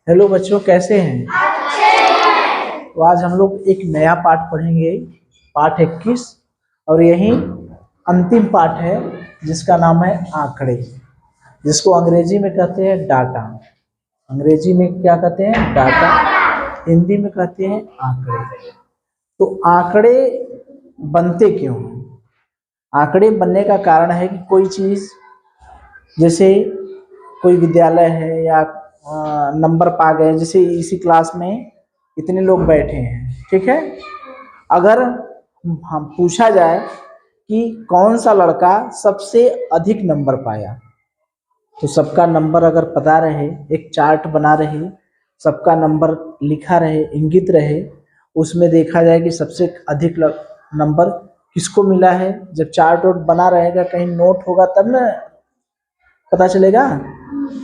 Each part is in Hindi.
हेलो बच्चों, कैसे हैं? तो आज हम लोग एक नया पाठ पढ़ेंगे, पाठ 21, और यही अंतिम पाठ है जिसका नाम है आंकड़े, जिसको अंग्रेजी में कहते हैं डाटा। अंग्रेजी में क्या कहते हैं? डाटा। हिंदी में कहते हैं आंकड़े। तो आंकड़े बनते क्यों हैं? आंकड़े बनने का कारण है कि कोई चीज़, जैसे कोई विद्यालय है या नंबर पा गए, जैसे इसी क्लास में इतने लोग बैठे हैं, ठीक है। अगर हम पूछा जाए कि कौन सा लड़का सबसे अधिक नंबर पाया, तो सबका नंबर अगर पता रहे, एक चार्ट बना रहे, सबका नंबर लिखा रहे, इंगित रहे, उसमें देखा जाए कि सबसे अधिक नंबर किसको मिला है। जब चार्ट वोट बना रहेगा, कहीं नोट होगा, तब ना पता चलेगा।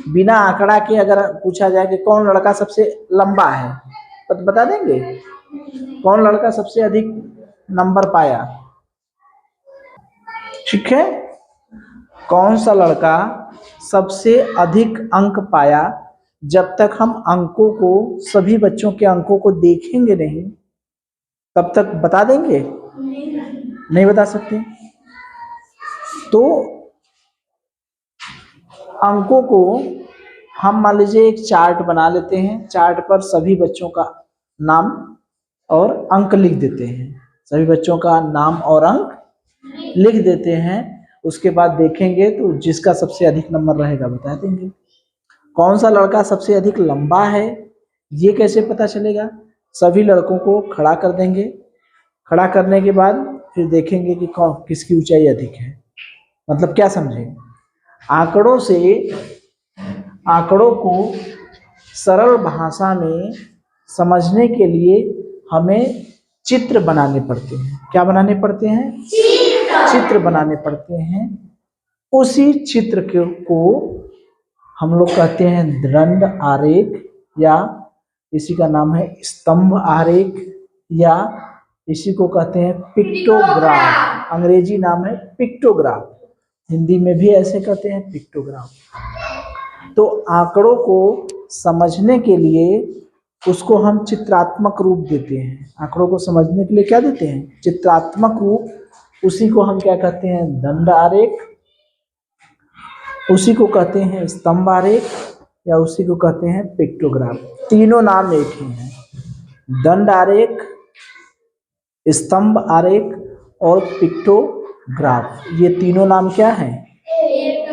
बिना आंकड़ा के अगर पूछा जाए कि कौन लड़का सबसे लंबा है, तो बता देंगे कौन लड़का सबसे अधिक नंबर पाया, ठीक है। कौन सा लड़का सबसे अधिक अंक पाया, जब तक हम अंकों को, सभी बच्चों के अंकों को देखेंगे नहीं, तब तक बता देंगे? नहीं बता सकते। तो अंकों को हम मान लीजिए एक चार्ट बना लेते हैं, चार्ट पर सभी बच्चों का नाम और अंक लिख देते हैं, सभी बच्चों का नाम और अंक लिख देते हैं। उसके बाद देखेंगे तो जिसका सबसे अधिक नंबर रहेगा बता देंगे। कौन सा लड़का सबसे अधिक लंबा है, ये कैसे पता चलेगा? सभी लड़कों को खड़ा कर देंगे, खड़ा करने के बाद फिर देखेंगे कि कौन किसकी ऊंचाई अधिक है। मतलब क्या समझे? आंकड़ों से, आंकड़ों को सरल भाषा में समझने के लिए हमें चित्र बनाने पड़ते हैं। क्या बनाने पड़ते हैं? चित्र बनाने पड़ते हैं। उसी चित्र को हम लोग कहते हैं दंड आरेख, या इसी का नाम है स्तंभ आरेख, या इसी को कहते हैं पिक्टोग्राफ। अंग्रेजी नाम है पिक्टोग्राफ, हिंदी में भी ऐसे कहते हैं पिक्टोग्राफ। तो आंकड़ों को समझने के लिए उसको हम चित्रात्मक रूप देते हैं। आंकड़ों को समझने के लिए क्या देते हैं? चित्रात्मक रूप। उसी को हम क्या कहते हैं? दंड आरेख, उसी को कहते हैं स्तंभ आरेख, या उसी को कहते हैं पिक्टोग्राफ। तीनों नाम एक ही हैं, दंड आरेख, स्तंभ आरेख और पिक्टोग्राफ। ये तीनों नाम क्या हैं?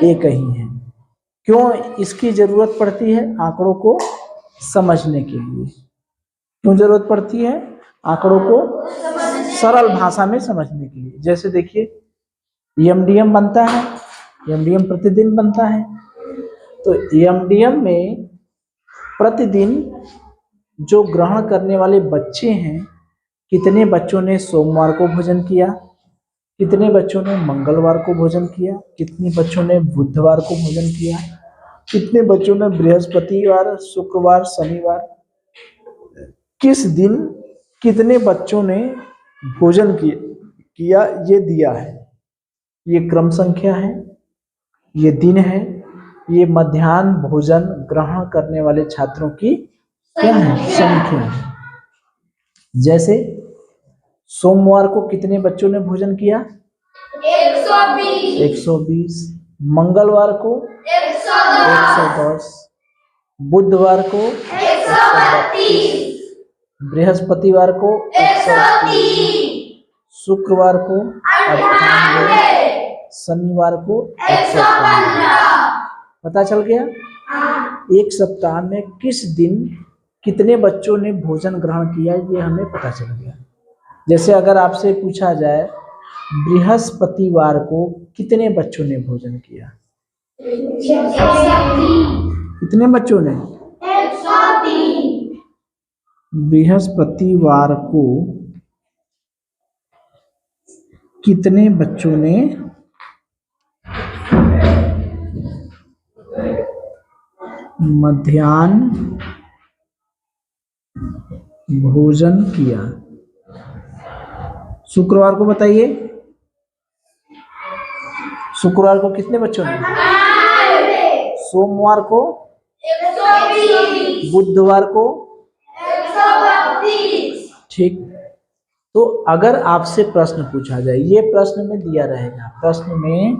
एक ही हैं। क्यों इसकी जरूरत पड़ती है? आंकड़ों को समझने के लिए। क्यों जरूरत पड़ती है? आंकड़ों को सरल भाषा में समझने के लिए। जैसे देखिए एमडीएम बनता है, एमडीएम प्रतिदिन बनता है। तो एमडीएम में प्रतिदिन जो ग्रहण करने वाले बच्चे हैं, कितने बच्चों ने सोमवार को भोजन किया, कितने बच्चों ने मंगलवार को भोजन किया, कितने बच्चों ने बुधवार को भोजन किया, कितने बच्चों ने बृहस्पतिवार, शुक्रवार, शनिवार, किस दिन कितने बच्चों ने भोजन किया, ये दिया है। ये क्रम संख्या है, ये दिन है, ये मध्याह्न भोजन ग्रहण करने वाले छात्रों की क्या है? संख्या है। जैसे सोमवार को कितने बच्चों ने भोजन किया? 120। मंगलवार को 110, बुधवार को 132, बृहस्पतिवार को 130, शुक्रवार को 98, शनिवार को 115। पता चल गया? एक सप्ताह में किस दिन कितने बच्चों ने भोजन ग्रहण किया, ये हमें पता चल गया। जैसे अगर आपसे पूछा जाए बृहस्पतिवार को कितने बच्चों ने भोजन किया, कितने बच्चों ने? 130। बृहस्पतिवार को कितने बच्चों ने मध्याह्न भोजन किया? शुक्रवार को बताइए, शुक्रवार को कितने बच्चों ने? सोमवार को 120, बुधवार को 132, ठीक। तो अगर आपसे प्रश्न पूछा जाए, ये प्रश्न में दिया रहेगा, प्रश्न में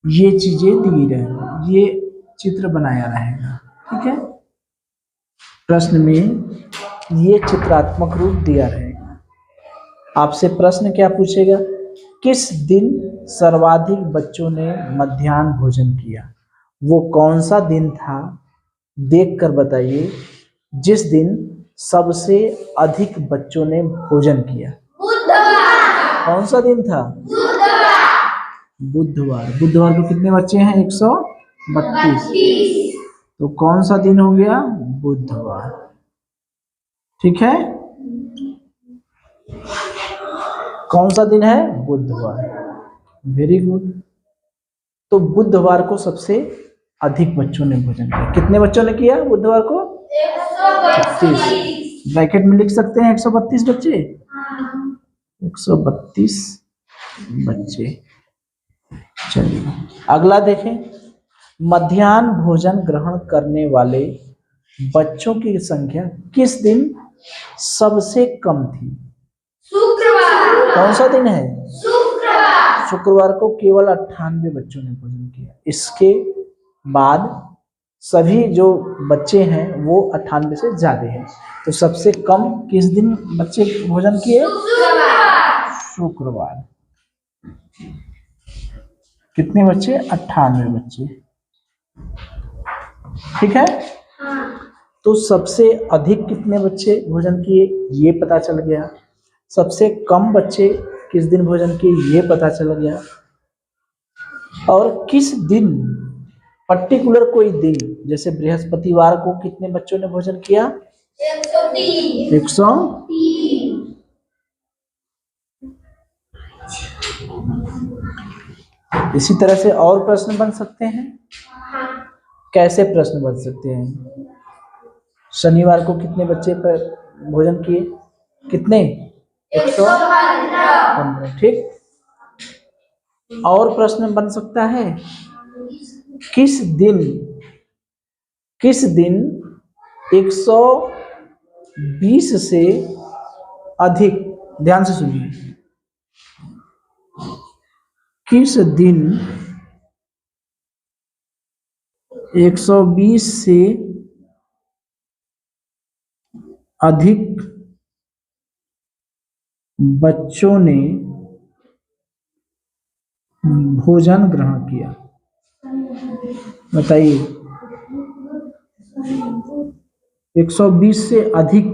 ये चीजें दी रहेगी, ये चित्र बनाया रहेगा, ठीक है। प्रश्न में ये चित्रात्मक रूप दिया रहेगा। आपसे प्रश्न क्या पूछेगा, किस दिन सर्वाधिक बच्चों ने मध्याह्न भोजन किया, वो कौन सा दिन था, देखकर बताइए जिस दिन सबसे अधिक बच्चों ने भोजन किया। बुधवार, कौन सा दिन था? बुधवार। बुधवार को कितने बच्चे हैं? 132। तो कौन सा दिन हो गया? बुधवार, ठीक है। कौन सा दिन है? बुधवार। Very good. तो बुधवार को सबसे अधिक बच्चों ने भोजन किया। कितने बच्चों ने किया बुधवार को? 132, ब्रैकेट में लिख सकते हैं 132 बच्चे। 132 बच्चे। चलिए अगला देखें, मध्याह्न भोजन ग्रहण करने वाले बच्चों की संख्या किस दिन सबसे कम थी? शुक्रवार, कौन सा दिन है? शुक्रवार, शुक्रवार को केवल 98 बच्चों ने भोजन किया। इसके बाद सभी जो बच्चे हैं वो 98 से ज्यादा हैं। तो सबसे कम किस दिन बच्चे भोजन किए? शुक्रवार। कितने बच्चे? 98 बच्चे, ठीक है। तो सबसे अधिक कितने बच्चे भोजन किए ये पता चल गया, सबसे कम बच्चे किस दिन भोजन किए ये पता चल गया, और किस दिन, पर्टिकुलर कोई दिन, जैसे बृहस्पतिवार को कितने बच्चों ने भोजन किया? 103, 103। इसी तरह से और प्रश्न बन सकते हैं। कैसे प्रश्न बन सकते हैं? शनिवार को कितने बच्चे पर भोजन किए? कितने? 115, ठीक। और प्रश्न बन सकता है, किस दिन 120 से अधिक, ध्यान से सुनिए, किस दिन 120 से अधिक बच्चों ने भोजन ग्रहण किया? बताइए। 120 से अधिक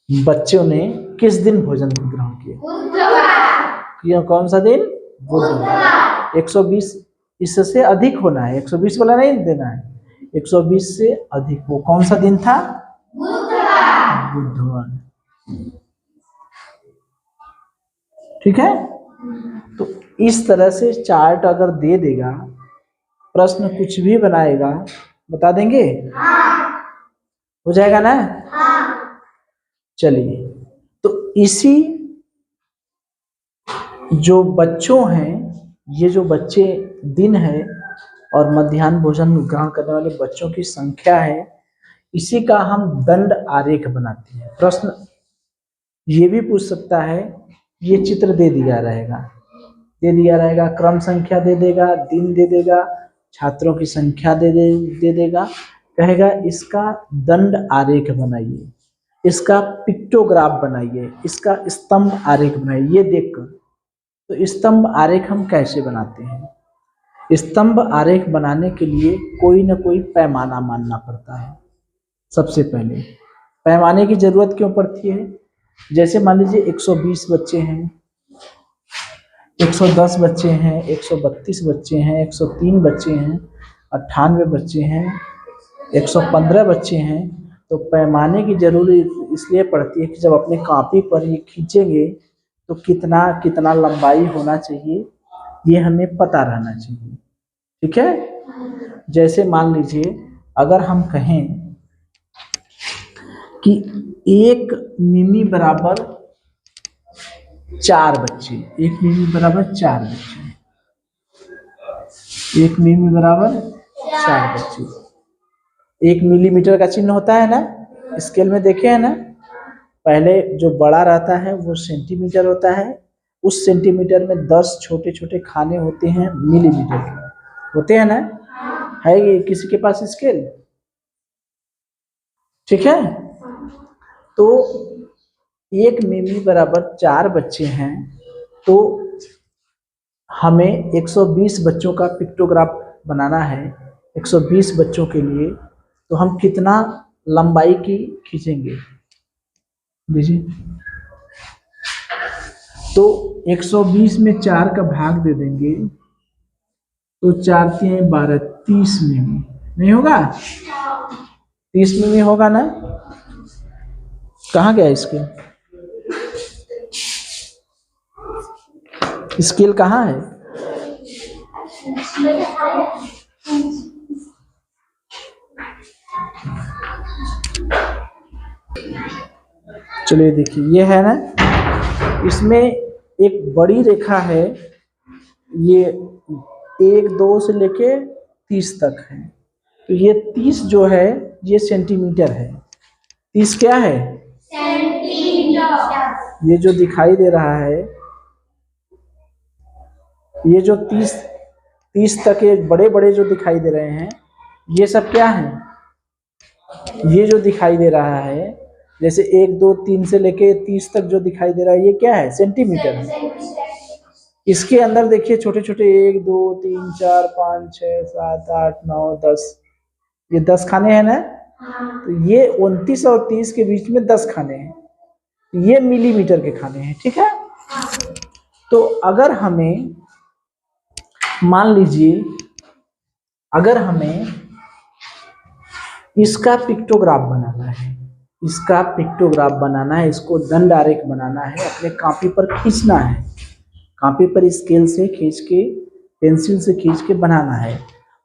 बच्चों ने किस दिन भोजन ग्रहण किया? बुधवार, कौन सा दिन? बुधवार। 120 इससे अधिक होना है, 120 वाला नहीं देना है, 120 से अधिक। वो कौन सा दिन था? बुधवार, बुधवार, ठीक है। तो इस तरह से चार्ट अगर दे देगा, प्रश्न कुछ भी बनाएगा, बता देंगे? हो जाएगा ना? चलिए, तो इसी जो बच्चों हैं, ये जो बच्चे दिन है और मध्याह्न भोजन ग्रहण करने वाले बच्चों की संख्या है, इसी का हम दंड आरेख बनाते हैं। प्रश्न ये भी पूछ सकता है, ये चित्र दे दिया रहेगा, क्रम संख्या दे देगा, दिन दे देगा, छात्रों की संख्या दे देगा, कहेगा इसका दंड आरेख बनाइए, इसका पिक्टोग्राफ बनाइए, इसका स्तंभ आरेख बनाइए। ये देखकर, तो स्तंभ आरेख हम कैसे बनाते हैं? स्तंभ आरेख बनाने के लिए कोई ना कोई पैमाना मानना पड़ता है। सबसे पहले पैमाने की जरूरत क्यों पड़ती है? जैसे मान लीजिए 120 बच्चे हैं, 110 बच्चे हैं, 132 बच्चे हैं, 103 बच्चे हैं, 98 बच्चे हैं, 115 बच्चे हैं। तो पैमाने की जरूरत इसलिए पड़ती है कि जब अपने कॉपी पर ये खींचेंगे तो कितना कितना लंबाई होना चाहिए ये हमें पता रहना चाहिए, ठीक है। जैसे मान लीजिए अगर हम कहें कि 1 मिमी बराबर 4 बच्चे, 1 मिमी बराबर 4 बच्चे, 1 मिमी बराबर 4 बच्चे। 1 मिलीमीटर का चिन्ह होता है ना, स्केल में देखे हैं ना, पहले जो बड़ा रहता है वो सेंटीमीटर होता है, उस सेंटीमीटर में 10 छोटे छोटे खाने होते हैं मिलीमीटर के, होते हैं ना। है ये किसी के पास स्केल? ठीक है, तो 1 मिमी बराबर 4 बच्चे हैं, तो हमें 120 बच्चों का पिक्टोग्राफ बनाना है। 120 बच्चों के लिए तो हम कितना लंबाई की खींचेंगे दीजिए। तो 120 में 4 का भाग दे देंगे, तो 4 3 12 30 मिमी नहीं होगा? 30 मिमी होगा ना? कहाँ गया इसके स्केल कहाँ है? चलिए देखिए, ये है ना, इसमें एक बड़ी रेखा है, ये 1 2 से लेके 30 तक है, तो ये 30 जो है ये सेंटीमीटर है। 30 क्या है? सेंटीमीटर। ये जो दिखाई दे रहा है, ये जो 30 तक ये बड़े बड़े जो दिखाई दे रहे हैं, ये सब क्या है? ये जो दिखाई दे रहा है, जैसे 1 2 3 से लेके 30 तक जो दिखाई दे रहा है, ये क्या है? सेंटीमीटर है। इसके अंदर देखिए छोटे छोटे 1 2 3 4 5 6 7 8 9 10, ये 10 खाने हैं ना, तो ये 29 और 30 के बीच में 10 खाने हैं, ये मिलीमीटर के खाने हैं। ठीक है, तो अगर हमें मान लीजिए, अगर हमें इसका पिक्टोग्राफ बनाना है, इसका पिक्टोग्राफ बनाना है, इसको दंड आरेख बनाना है, अपने कॉपी पर खींचना है, कॉपी पर स्केल से खींच के, पेंसिल से खींच के बनाना है।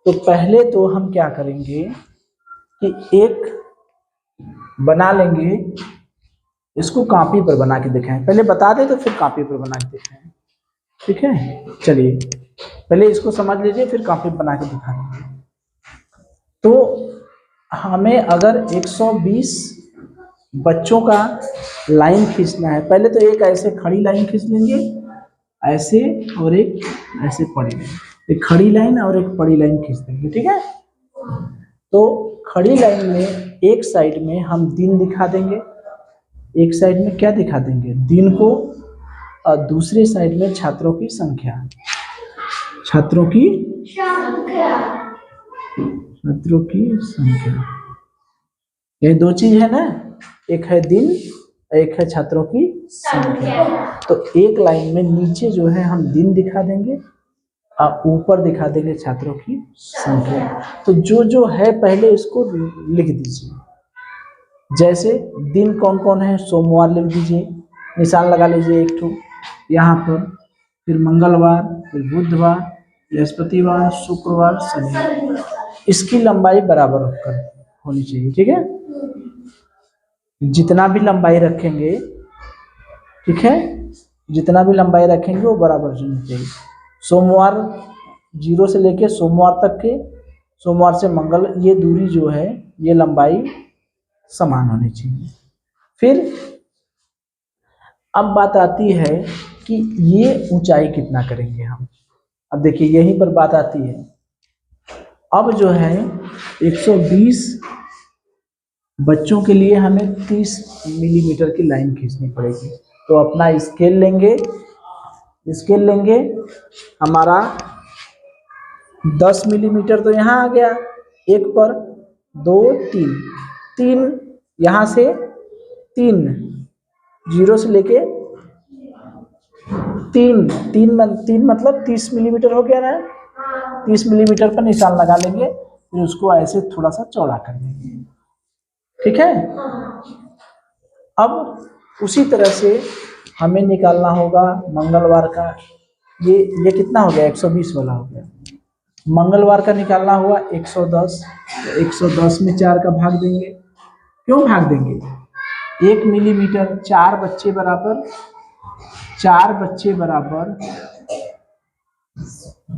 तो पहले तो हम क्या करेंगे कि एक बना लेंगे, इसको कॉपी पर बना के दिखाएं, पहले बता दे तो फिर कॉपी पर बना के दिखाएं। ठीक है, चलिए पहले इसको समझ लीजिए, फिर कॉपी बना के दिखा देंगे। तो हमें अगर 120 बच्चों का लाइन खींचना है, पहले तो एक ऐसे खड़ी लाइन खींच लेंगे, ऐसे, और एक ऐसे पड़ी लाइन, एक खड़ी लाइन और एक पड़ी लाइन खींच देंगे। ठीक है, तो खड़ी लाइन में एक साइड में हम दिन दिखा देंगे, एक साइड में क्या दिखा देंगे? दिन को, और दूसरे साइड में छात्रों की संख्या, छात्रों की संख्या। ये दो चीज है ना, एक है दिन, एक है छात्रों की संख्या। तो एक लाइन में नीचे जो है हम दिन दिखा देंगे और ऊपर दिखा देंगे छात्रों की संख्या। तो जो जो है पहले इसको लिख दीजिए, जैसे दिन कौन कौन है, सोमवार लिख दीजिए, निशान लगा लीजिए एक ठो यहाँ पर, फिर मंगलवार, फिर बुधवार, बृहस्पतिवार, शुक्रवार, शनिवार। इसकी लंबाई बराबर होनी चाहिए। ठीक है, जितना भी लंबाई रखेंगे, ठीक है, जितना भी लंबाई रखेंगे वो बराबर होनी चाहिए। सोमवार 0 से लेके सोमवार तक के, सोमवार से मंगल, ये दूरी जो है ये लंबाई समान होनी चाहिए। फिर अब बात आती है कि ये ऊंचाई कितना करेंगे हम। अब देखिए यहीं पर बात आती है, अब जो है 120 बच्चों के लिए हमें 30 मिलीमीटर की लाइन खींचनी पड़ेगी। तो अपना स्केल लेंगे, हमारा 10 मिलीमीटर तो यहाँ आ गया, एक पर 2 3 यहाँ से 3, 0 से लेके 3 मतलब 30 मिलीमीटर हो गया ना। 30 मिलीमीटर पर निशान लगा लेंगे, फिर उसको ऐसे थोड़ा सा चौड़ा कर देंगे। ठीक है, अब उसी तरह से हमें निकालना होगा मंगलवार का, ये कितना हो गया? 120 वाला हो गया। मंगलवार का निकालना हुआ 110, तो 110 में 4 का भाग देंगे। क्यों भाग देंगे? 1 मिलीमीटर, 4 बच्चे बराबर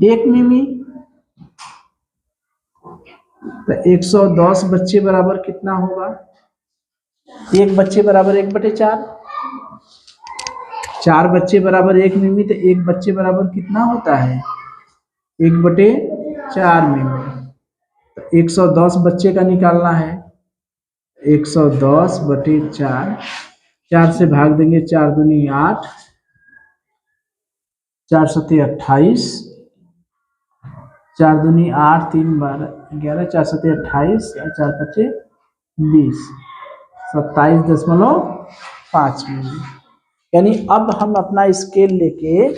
1 मिमी, तो 110 बच्चे बराबर कितना होगा? एक बच्चे बराबर 1/4, 4 बच्चे बराबर 1 मिमी, तो एक बच्चे बराबर कितना होता है? 1/4 मिमी। तो 110 बच्चे का निकालना है। 110/4, 4 से भाग देंगे, 4 दूनी 8, 4 सत्ते 28, 4 दूनी 8, 3 12 11, 4 सत्ते 28, 4 पच्चे 20, 27.5 मिमी। यानी अब हम अपना स्केल लेके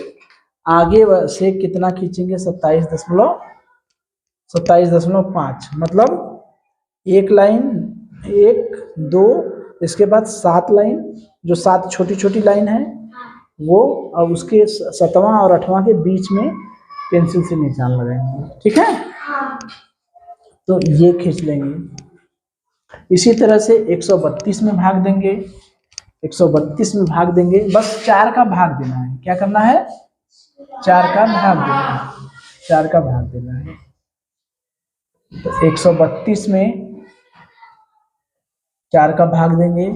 आगे से कितना खींचेंगे? 27.5, मतलब एक लाइन, 1 2, इसके बाद 7 लाइन, जो 7 छोटी छोटी लाइन है वो, अब उसके 7वां और 8वां के बीच में पेंसिल से निशान लगाएंगे। ठीक है, तो ये खींच लेंगे। इसी तरह से 132 में भाग देंगे, 132 में भाग देंगे, बस 4 का भाग देना है। क्या करना है? 4 का भाग देना है, 4 का भाग देना है। तो 132 में 4 का भाग देंगे,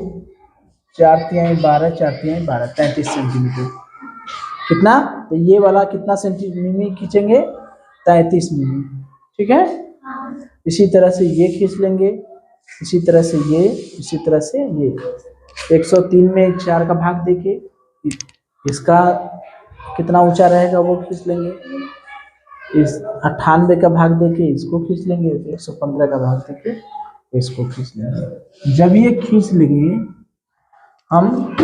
4 तिहाई 12, 4 तिहाई 12, 33 सेंटीमीटर। कितना? तो ये वाला कितना सेंटीमीटर खींचेंगे? 33 मिमी। ठीक है, इसी तरह से ये खींच लेंगे, इसी तरह से ये, इसी तरह से ये। 103 में 4 का भाग देके इसका कितना ऊंचा रहेगा वो खींच लेंगे। इस 98 का भाग देके इसको खींच लेंगे, 115 का भाग देके इसको खींच लेंगे। जब ये खींच लेंगे हम,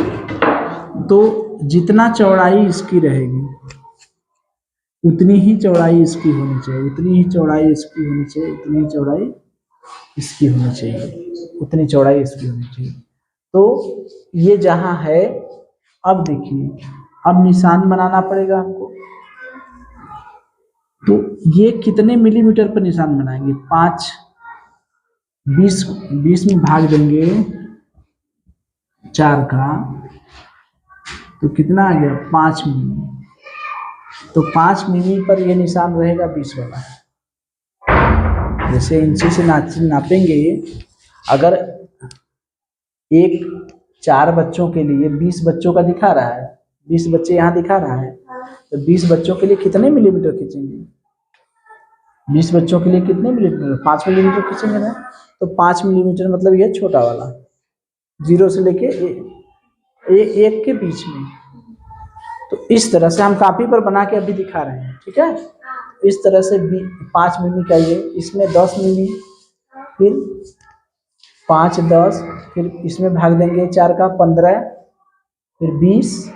तो जितना चौड़ाई इसकी रहेगी उतनी ही चौड़ाई इसकी होनी चाहिए, उतनी ही चौड़ाई इसकी होनी चाहिए, उतनी ही चौड़ाई इसकी होनी चाहिए, उतनी चौड़ाई इसकी होनी चाहिए। तो ये जहां है, अब देखिए, अब निशान बनाना पड़ेगा हमको। तो ये कितने मिलीमीटर पर निशान बनाएंगे? 5, 20 में भाग देंगे 4 का, तो कितना आ गया? 5 मिमी। तो 5 मिमी पर ये निशान रहेगा 20 वाला। जैसे इंची से नापेंगे, अगर 4 बच्चों के लिए 20 बच्चों का दिखा रहा है, 20 बच्चे यहाँ दिखा रहा है, तो 20 बच्चों के लिए कितने मिलीमीटर खींचेंगे? 20 बच्चों के लिए कितने मिलीमीटर? 5 मिलीमीटर खींचेंगे ना। तो 5 मिलीमीटर मतलब ये छोटा वाला, 0 से लेके 1 के बीच में। तो इस तरह से हम कॉपी पर बना के अभी दिखा रहे हैं। ठीक है, इस तरह से 5 मिमी का ये, इसमें 10 मिमी, फिर 5 10, फिर इसमें भाग देंगे 4 का 15, फिर 20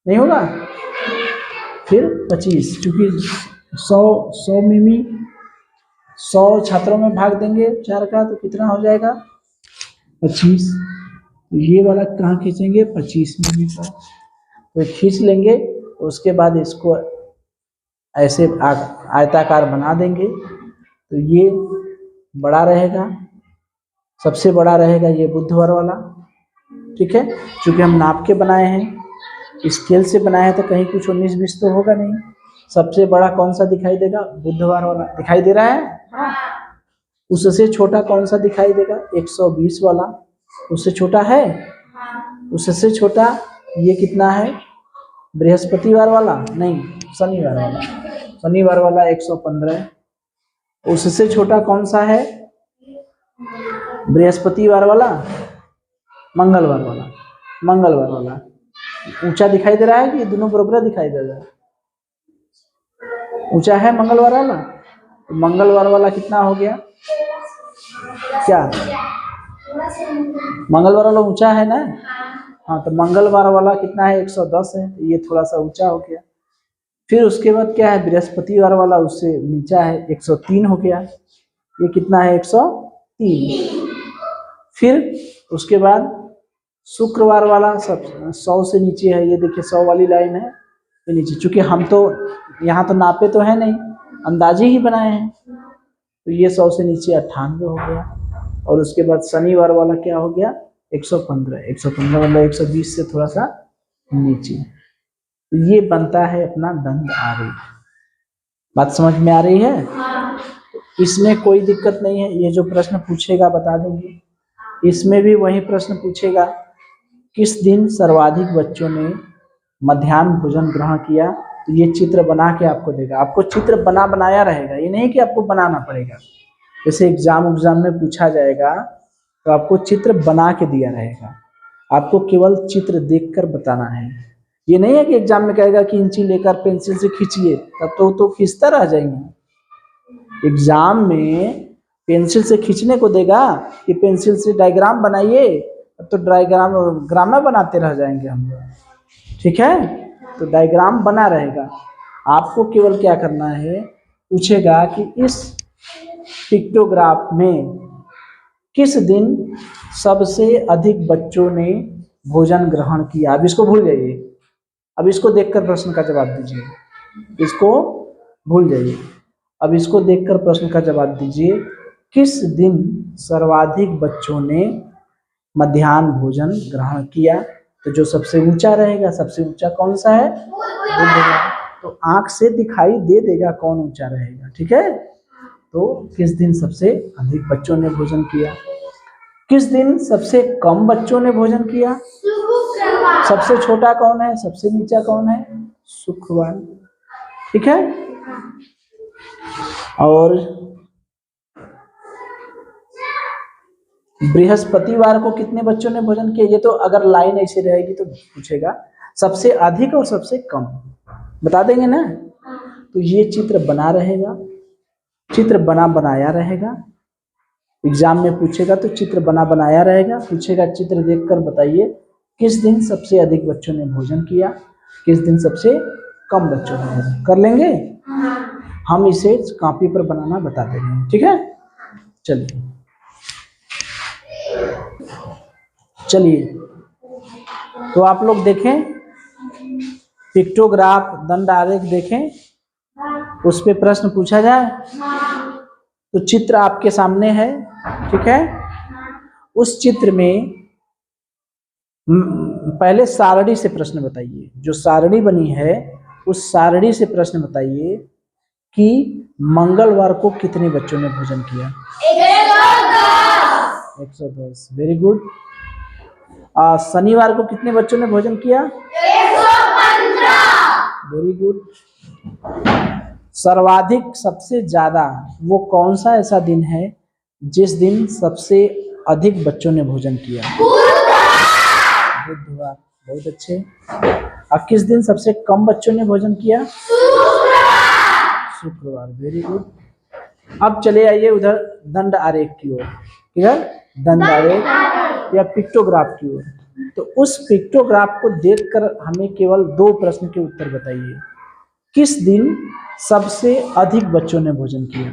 नहीं होगा, फिर 25, क्योंकि 100 मिमी 100 छात्रों में भाग देंगे 4 का, तो कितना हो जाएगा? 25। ये वाला कहाँ खींचेंगे? 25 मिमी का। तो खींच लेंगे, उसके बाद इसको ऐसे आयताकार बना देंगे। तो ये बड़ा रहेगा, सबसे बड़ा रहेगा ये बुधवार वाला। ठीक है, क्योंकि हम नाप के बनाए हैं, स्केल से बनाए हैं, तो कहीं कुछ 19-20 तो होगा नहीं। सबसे बड़ा कौन सा दिखाई देगा? बुधवार वाला दिखाई दे रहा है। उससे छोटा कौन सा दिखाई देगा? 120 वाला। उससे छोटा है? उससे छोटा ये कितना है? बृहस्पतिवार वाला नहीं, शनिवार वाला। शनिवार वाला 115। उससे छोटा कौन सा है? बृहस्पतिवार वाला, मंगलवार वाला। मंगलवार वाला ऊंचा दिखाई दे रहा है कि दोनों बराबर दिखाई दे रहा है? ऊंचा है मंगलवार वाला। तो मंगलवार वाला कितना हो गया? क्या मंगलवार वाला ऊंचा है ना? हाँ, तो मंगलवार वाला कितना है? 110 है, तो ये थोड़ा सा ऊंचा हो गया। फिर उसके बाद क्या है? बृहस्पतिवार वाला उससे नीचा है, 103 हो गया। ये कितना है? 103। फिर उसके बाद शुक्रवार वाला सब 100 से नीचे है। ये देखिए 100 वाली लाइन है ये नीचे, चूंकि हम तो यहाँ तो नापे तो है नहीं, अंदाजे ही बनाए हैं। तो ये 100 से नीचे 98 हो गया। और उसके बाद शनिवार वाला क्या हो गया? 115। 115 मतलब 120 से थोड़ा सा नीचे। तो ये बनता है अपना दंड आरेख। बात समझ में आ रही है? इसमें कोई दिक्कत नहीं है, ये जो प्रश्न पूछेगा बता देंगे। इसमें भी वही प्रश्न पूछेगा, किस दिन सर्वाधिक बच्चों ने मध्याह्न भोजन ग्रहण किया, तो ये चित्र बना के आपको देगा। आपको चित्र बनाया रहेगा, ये नहीं कि आपको बनाना पड़ेगा। जैसे एग्जाम में पूछा जाएगा तो आपको चित्र बना के दिया रहेगा, आपको केवल चित्र देखकर बताना है। ये नहीं है कि एग्जाम में कहेगा कि इंची लेकर पेंसिल से खींचिए, तब तो खींचता रह जाएंगे। एग्जाम में पेंसिल से खींचने को देगा कि पेंसिल से डायग्राम बनाइए, अब तो ग्राम बनाते रह जाएंगे हम लोग। ठीक है, तो डायग्राम बना रहेगा। आपको केवल क्या करना है, पूछेगा कि इस पिक्टोग्राफ में किस दिन सबसे अधिक बच्चों ने भोजन ग्रहण किया। अब इसको भूल जाइए, अब इसको देखकर प्रश्न का जवाब दीजिए, इसको भूल जाइए। अब इसको देखकर प्रश्न का जवाब दीजिए, किस दिन सर्वाधिक बच्चों ने मध्याह्न भोजन ग्रहण किया। तो जो सबसे ऊंचा रहेगा, सबसे ऊंचा कौन सा है, तो आंख से दिखाई दे देगा कौन ऊंचा रहेगा। ठीक है, तो किस दिन सबसे अधिक बच्चों ने भोजन किया, किस दिन सबसे कम बच्चों ने भोजन किया, सबसे छोटा कौन है, सबसे नीचा कौन है, शुक्रवार। ठीक है, और बृहस्पतिवार को कितने बच्चों ने भोजन किया। ये तो अगर लाइन ऐसे रहेगी तो पूछेगा सबसे अधिक और सबसे कम, बता देंगे ना। तो ये चित्र बना रहेगा, चित्र बनाया रहेगा। एग्जाम में पूछेगा तो चित्र बनाया रहेगा, पूछेगा चित्र देखकर बताइए किस दिन सबसे अधिक बच्चों ने भोजन किया, किस दिन सबसे कम बच्चों ने भोजन। कर लेंगे, हम इसे कॉपी पर बनाना बता देंगे। ठीक है, चलिए तो आप लोग देखें, पिक्टोग्राफ दंड आरेख देखें, उस पे प्रश्न पूछा जाए तो चित्र आपके सामने है। ठीक है, उस चित्र में पहले सारणी से प्रश्न बताइए, जो सारणी बनी है उस सारणी से प्रश्न बताइए कि मंगलवार को कितने बच्चों ने भोजन किया। 110, वेरी गुड। शनिवार को कितने बच्चों ने भोजन किया, 115, वेरी गुड। सर्वाधिक सबसे ज्यादा वो कौन सा ऐसा दिन है जिस दिन सबसे अधिक बच्चों ने भोजन किया, बुधवार, बहुत अच्छे। अब किस दिन सबसे कम बच्चों ने भोजन किया, शुक्रवार, वेरी गुड। अब चले आइए उधर दंड आरेख की ओर, इधर दंड आरेख या पिक्टोग्राफ की ओर। तो उस पिक्टोग्राफ को देखकर हमें केवल 2 प्रश्न के उत्तर बताइए। किस दिन सबसे अधिक बच्चों ने भोजन किया,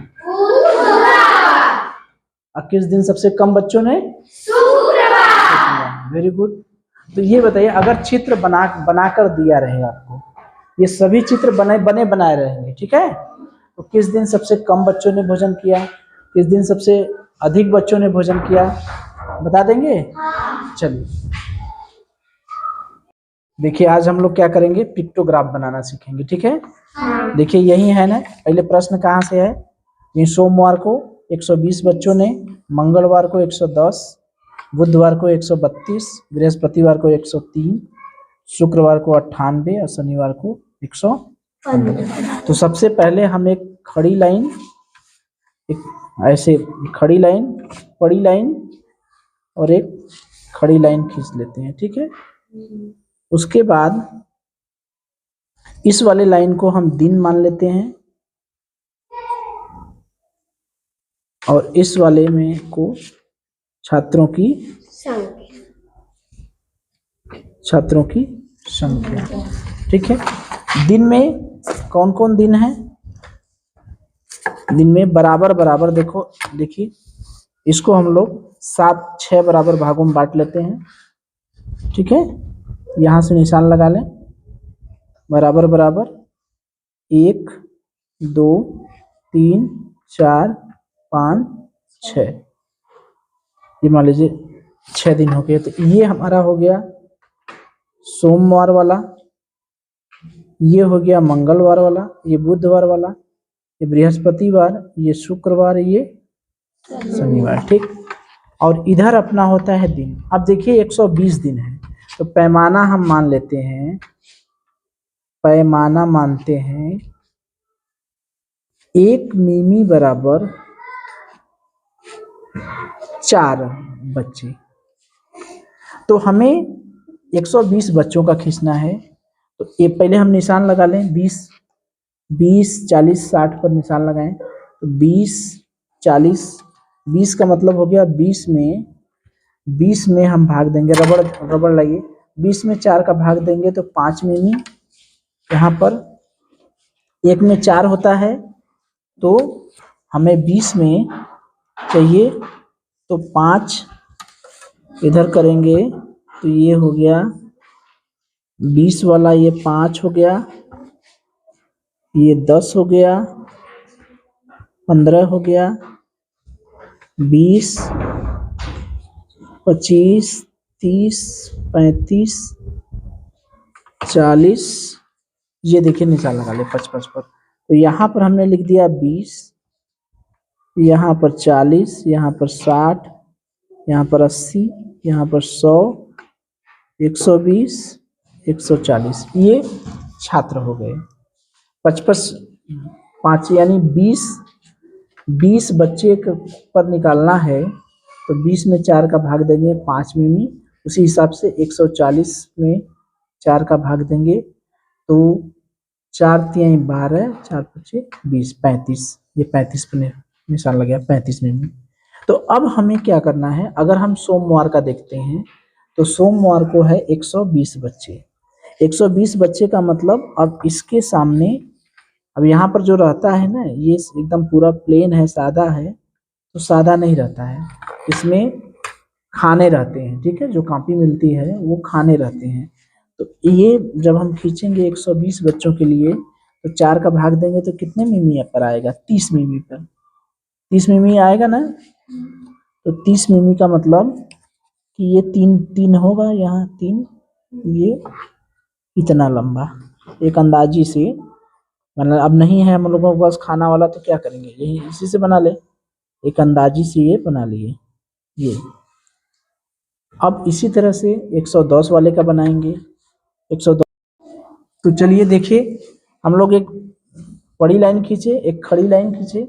और किस दिन सबसे कम बच्चों ने, शुक्रवार, वेरी गुड। तो ये बताइए, अगर चित्र बनाकर दिया रहेगा आपको, ये सभी चित्र बनाए रहेंगे। ठीक है, तो किस दिन सबसे कम बच्चों ने भोजन किया, किस दिन सबसे अधिक बच्चों ने भोजन किया, बता देंगे। चलिए देखिए, आज हम लोग क्या करेंगे, पिक्टोग्राफ बनाना सीखेंगे। ठीक है, देखिए यही है ना, पहले प्रश्न कहाँ से है, ये सोमवार को 120 बच्चों ने, मंगलवार को 110, बुधवार को 132, बृहस्पतिवार को 103, शुक्रवार को 98 और शनिवार को 115। तो सबसे पहले हम एक खड़ी लाइन, एक ऐसे खड़ी लाइन, बड़ी लाइन और एक खड़ी लाइन खींच लेते हैं। ठीक है, उसके बाद इस वाले लाइन को हम दिन मान लेते हैं और इस वाले में को छात्रों की संख्या। ठीक है, दिन में कौन कौन दिन है, दिन में बराबर देखिए इसको हम लोग 7-6 बराबर भागों में बांट लेते हैं। ठीक है, यहाँ से निशान लगा लें, बराबर 1 2 3 4 5 6, ये मान लीजिए 6 दिन हो गए। तो ये हमारा हो गया सोमवार वाला, ये हो गया मंगलवार वाला, ये बुधवार वाला, ये बृहस्पतिवार, ये शुक्रवार, ये शनिवार, ठीक। और इधर अपना होता है दिन। अब देखिए 120 दिन है, तो पैमाना हम मान लेते हैं, पैमाना मानते हैं 1 मिमी बराबर 4 बच्चे। तो हमें 120 बच्चों का खींचना है, तो ये पहले हम निशान लगा लें। 20 40 60 पर निशान लगाएं, तो 20 40, 20 का मतलब हो गया 20 में हम भाग देंगे, रबड़ लगे, 20 में 4 का भाग देंगे तो 5 मिमी। यहाँ पर 1 में 4 होता है, तो हमें 20 में चाहिए, तो 5 इधर करेंगे, तो ये हो गया 20 वाला, ये 5 हो गया, ये 10 हो गया, 15 हो गया, 20 25 30 35 40, ये देखिए निशान लगा ले 55 पर। तो यहाँ पर हमने लिख दिया 20, यहाँ पर 40, यहाँ पर 60, यहाँ पर 80, यहाँ पर 100, 120, 140, ये छात्र हो गए। 55 5 यानी 20 बच्चे पर निकालना है, तो 20 में 4 का भाग देंगे 5 मिमी, उसी हिसाब से 140 में 4 का भाग देंगे, तो 4 तिहाई 12, 4 पच्चीस 20, 35, ये 35 पर निशान लग गया, 35 मिमी। तो अब हमें क्या करना है, अगर हम सोमवार का देखते हैं, तो सोमवार को है 120 बच्चे। 120 बच्चे का मतलब, अब इसके सामने, अब यहाँ पर जो रहता है ना, ये एकदम पूरा प्लेन है, सादा है, तो सादा नहीं रहता है, इसमें खाने रहते हैं, ठीक है, जो कॉपी मिलती है वो खाने रहते हैं। तो ये जब हम खींचेंगे 120 बच्चों के लिए, तो 4 का भाग देंगे तो कितने मिमी पर आएगा, 30 मिमी पर, 30 मिमी आएगा ना। तो 30 मिमी का मतलब कि ये 3 होगा, यहाँ 3, ये इतना लंबा, एक अंदाजी से, मतलब अब नहीं है हम लोगों के पास खाना वाला, तो क्या करेंगे, यही इसी से बना ले, एक अंदाजी से ये बना लिए ये। अब इसी तरह से 110 वाले का बनाएंगे, 110। तो चलिए देखिए, हम लोग एक बड़ी लाइन खींचे, एक खड़ी लाइन खींचे,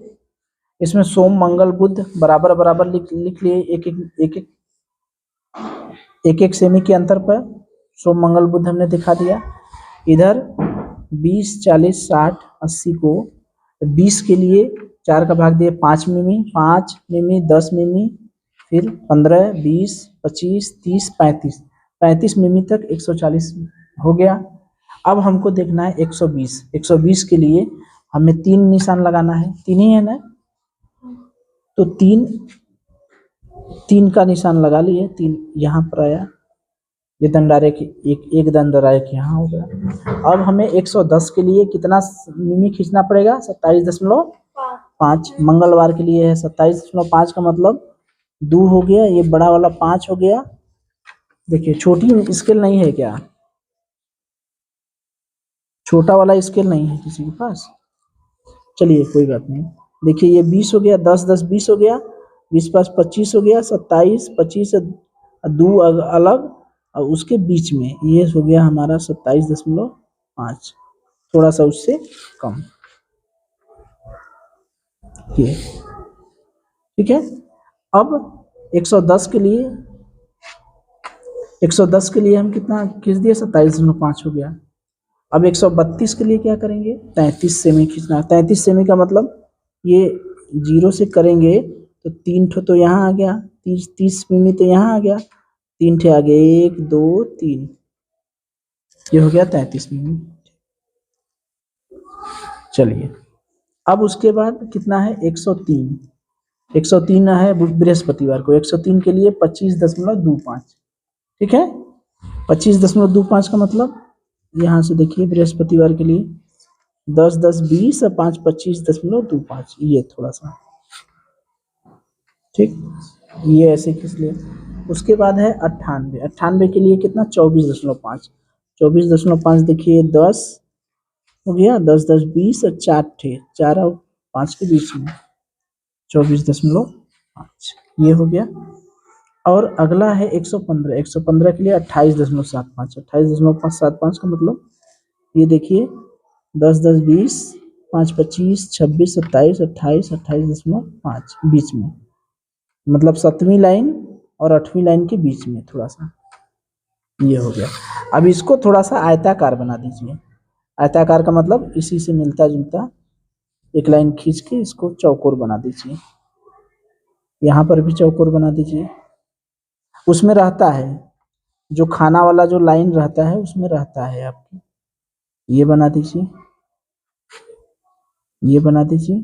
इसमें सोम मंगल बुध बराबर बराबर लिख लिए, एक सेमी के अंतर पर सोम मंगल बुध हमने दिखा दिया। इधर 20 40 60 80 को 20 के लिए 4 का भाग दिए 5 मिमी, 5 मिमी 10 मिमी, फिर 15 20 25 30 35 मिमी तक 140 हो गया। अब हमको देखना है 120 के लिए हमें 3 निशान लगाना है, 3 ही है ना, तो 3 का निशान लगा लिए, 3 यहाँ पर आया, ये दंडारेख एक दंडारेख यहाँ हो गया। अब हमें 110 के लिए कितना मिमी खींचना पड़ेगा, 27.5, मंगलवार के लिए है 27.5 का मतलब 2 हो गया, ये बड़ा वाला 5 हो गया। देखिए छोटी स्केल नहीं है क्या, छोटा वाला स्केल नहीं है किसी के पास, चलिए कोई बात नहीं। देखिए ये 20 हो गया, 10 10 20 हो गया, 20 5 25 हो गया, 27 25 2 अलग, और उसके बीच में ये हो गया हमारा 27.5, थोड़ा सा उससे कम, ये ठीक है। अब 110 के लिए हम कितना खींच दिया, 27.5 हो गया। अब 132 के लिए क्या करेंगे, 33 सेमी खींचना। 33 सेमी का मतलब ये 0 से करेंगे तो 3 ठो तो यहाँ आ गया, 30 मिमी तो यहाँ आ गया, 3 ठे आ गए, 1 2 3, ये हो गया 33 मिमी। चलिए अब उसके बाद कितना है, 103 है बृहस्पतिवार को, 103 के लिए 25.25, ठीक है। 25.25 का मतलब यहाँ से देखिए बृहस्पतिवार के लिए 10 10 20 और 5 25.25, ये थोड़ा सा ठीक, ये ऐसे खींच लिए। उसके बाद है 98 के लिए कितना, 24.5 देखिए 10 हो गया, 10 10 20 और 4 ठे, 4 5 के बीच में 24.5 ये हो गया। और अगला है 115, 115 के लिए 28.75, 28.75 का मतलब ये देखिए 10 10 20 5 25 26 27 28 28.5 बीच में, मतलब 7वीं लाइन और 8वीं लाइन के बीच में थोड़ा सा ये हो गया। अब इसको थोड़ा सा आयताकार बना दीजिए। आयताकार का मतलब इसी से मिलता जुलता एक लाइन खींच के इसको चौकोर बना दीजिए। यहाँ पर भी चौकोर बना दीजिए। उसमें रहता है जो खाना वाला जो लाइन रहता है उसमें रहता है आपकी, ये बना दीजिए, ये बना दीजिए,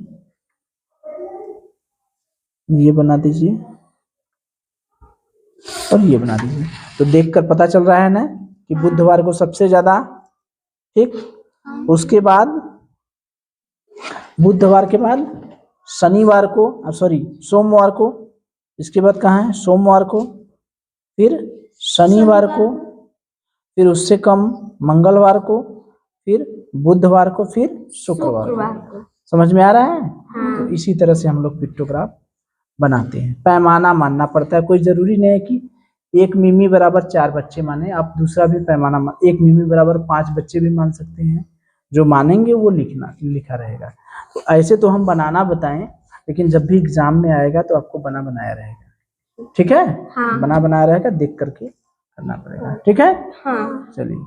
ये बना दीजिए और ये बना दीजिए। तो देखकर पता चल रहा है ना कि बुधवार को सबसे ज्यादा, ठीक। उसके बाद बुधवार के बाद शनिवार को, सॉरी सोमवार को, इसके बाद कहाँ है सोमवार को, फिर शनिवार को, फिर उससे कम मंगलवार को, फिर बुधवार को, फिर शुक्रवार को। समझ में आ रहा है? तो इसी तरह से हम लोग पिक्टोग्राफ बनाते हैं। पैमाना मानना पड़ता है, कोई जरूरी नहीं है कि 1 मिमी बराबर 4 बच्चे माने, आप दूसरा भी पैमाना 1 मिमी बराबर 5 बच्चे भी मान सकते हैं। जो मानेंगे वो लिखा रहेगा। तो ऐसे तो हम बनाना बताएं, लेकिन जब भी एग्जाम में आएगा तो आपको बना बनाया रहेगा, ठीक है? बना बनाया रहेगा, देख करके करना पड़ेगा, ठीक है? चलिए।